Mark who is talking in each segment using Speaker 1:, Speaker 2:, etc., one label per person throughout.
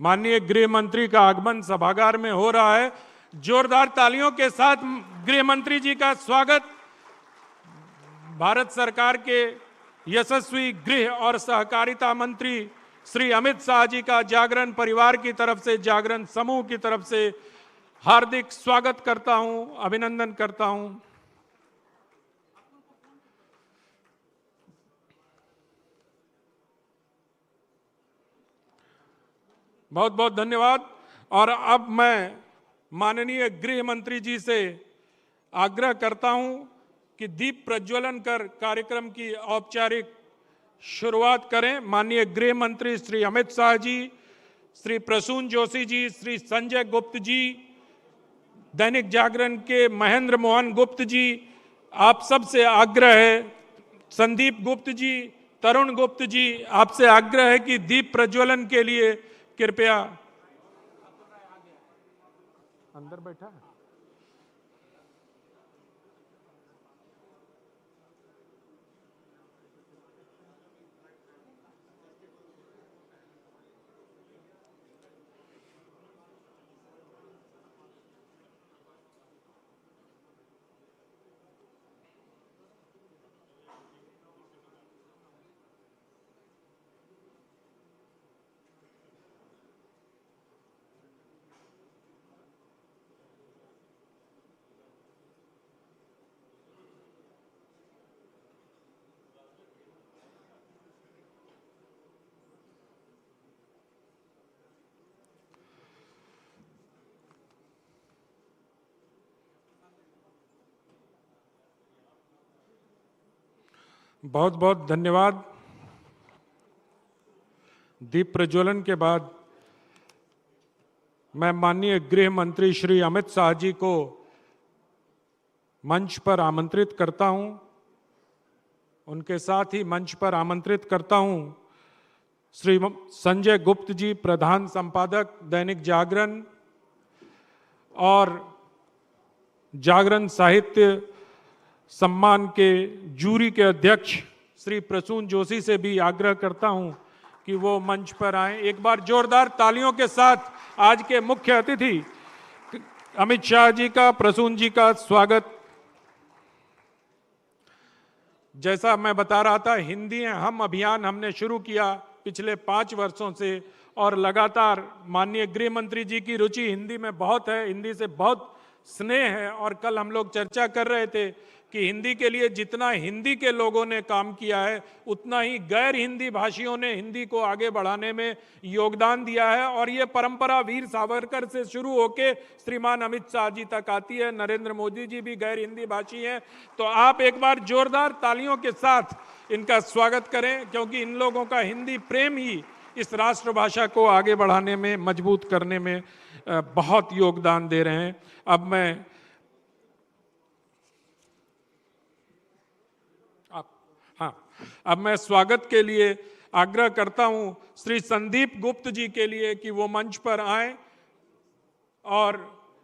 Speaker 1: माननीय गृह मंत्री का आगमन सभागार में हो रहा है। जोरदार तालियों के साथ गृह मंत्री जी का स्वागत। भारत सरकार के यशस्वी गृह और सहकारिता मंत्री श्री अमित शाह जी का जागरण परिवार की तरफ से, जागरण समूह की तरफ से हार्दिक स्वागत करता हूं, अभिनंदन करता हूं। बहुत बहुत धन्यवाद। और अब मैं माननीय गृह मंत्री जी से आग्रह करता हूं कि दीप प्रज्वलन कर कार्यक्रम की औपचारिक शुरुआत करें। माननीय गृह मंत्री श्री अमित शाह जी, श्री प्रसून जोशी जी, श्री संजय गुप्त जी, दैनिक जागरण के महेंद्र मोहन गुप्त जी, आप सबसे आग्रह है, संदीप गुप्त जी, तरुण गुप्त जी, आपसे आग्रह है कि दीप प्रज्वलन के लिए कृपया अंदर बैठा है। बहुत बहुत धन्यवाद। दीप प्रज्वलन के बाद मैं माननीय गृह मंत्री श्री अमित शाह जी को मंच पर आमंत्रित करता हूं। उनके साथ ही मंच पर आमंत्रित करता हूं श्री संजय गुप्त जी, प्रधान संपादक दैनिक जागरण और जागरण साहित्य सम्मान के जूरी के अध्यक्ष श्री प्रसून जोशी से भी आग्रह करता हूं कि वो मंच पर आए। एक बार जोरदार तालियों के साथ आज के मुख्य अतिथि अमित शाह जी का, प्रसून जी का स्वागत। जैसा मैं बता रहा था, हिंदी हम अभियान हमने शुरू किया पिछले 5 वर्षों से और लगातार माननीय गृह मंत्री जी की रुचि हिंदी में बहुत है, हिंदी से बहुत स्नेह है। और कल हम लोग चर्चा कर रहे थे कि हिंदी के लिए जितना हिंदी के लोगों ने काम किया है, उतना ही गैर हिंदी भाषियों ने हिंदी को आगे बढ़ाने में योगदान दिया है। और ये परंपरा वीर सावरकर से शुरू होकर श्रीमान अमित शाह जी तक आती है। नरेंद्र मोदी जी भी गैर हिंदी भाषी हैं। तो आप एक बार जोरदार तालियों के साथ इनका स्वागत करें, क्योंकि इन लोगों का हिंदी प्रेम ही इस राष्ट्रभाषा को आगे बढ़ाने में, मजबूत करने में बहुत योगदान दे रहे हैं। अब मैं स्वागत के लिए आग्रह करता हूं श्री संदीप गुप्त जी के लिए कि वो मंच पर आएं और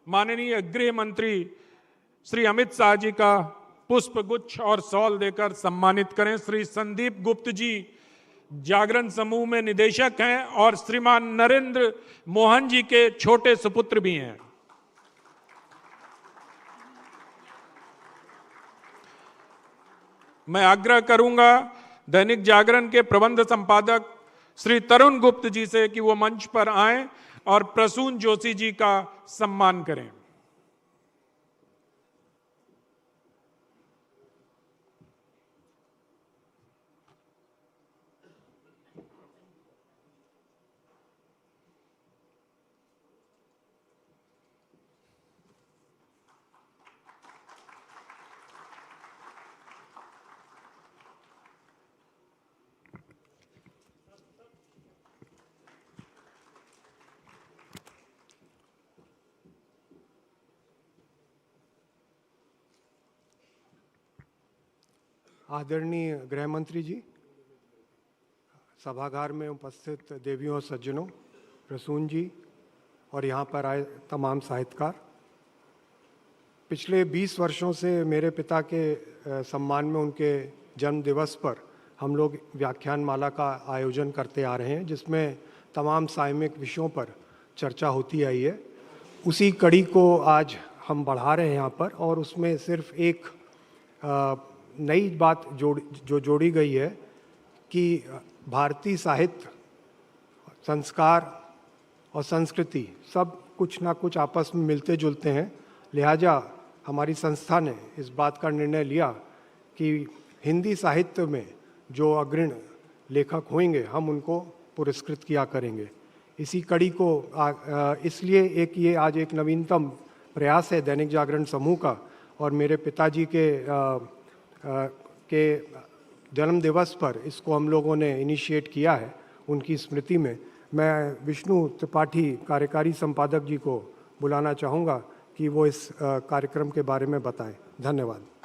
Speaker 1: माननीय गृह मंत्री श्री अमित शाह जी का पुष्प गुच्छ और शॉल देकर सम्मानित करें। श्री संदीप गुप्त जी जागरण समूह में निदेशक हैं और श्रीमान नरेंद्र मोहन जी के छोटे सुपुत्र भी हैं। मैं आग्रह करूंगा दैनिक जागरण के प्रबंध संपादक श्री तरुण गुप्त जी से कि वो मंच पर आएं और प्रसून जोशी जी का सम्मान करें।
Speaker 2: आदरणीय गृह मंत्री जी, सभागार में उपस्थित देवियों और सज्जनों, प्रसून जी और यहाँ पर आए तमाम साहित्यकार, पिछले 20 वर्षों से मेरे पिता के सम्मान में उनके जन्म दिवस पर हम लोग व्याख्यान माला का आयोजन करते आ रहे हैं, जिसमें तमाम सामयिक विषयों पर चर्चा होती आई है। उसी कड़ी को आज हम बढ़ा रहे हैं यहाँ पर, और उसमें सिर्फ एक नई बात जोड़ी गई है कि भारतीय साहित्य, संस्कार और संस्कृति सब कुछ ना कुछ आपस में मिलते जुलते हैं। लिहाजा हमारी संस्था ने इस बात का निर्णय लिया कि हिंदी साहित्य में जो अग्रणी लेखक होंगे हम उनको पुरस्कृत किया करेंगे। इसी कड़ी को इसलिए ये आज एक नवीनतम प्रयास है दैनिक जागरण समूह का, और मेरे पिताजी के जन्म दिवस पर इसको हम लोगों ने इनिशिएट किया है उनकी स्मृति में। मैं विष्णु त्रिपाठी कार्यकारी संपादक जी को बुलाना चाहूँगा कि वो इस कार्यक्रम के बारे में बताएं। धन्यवाद।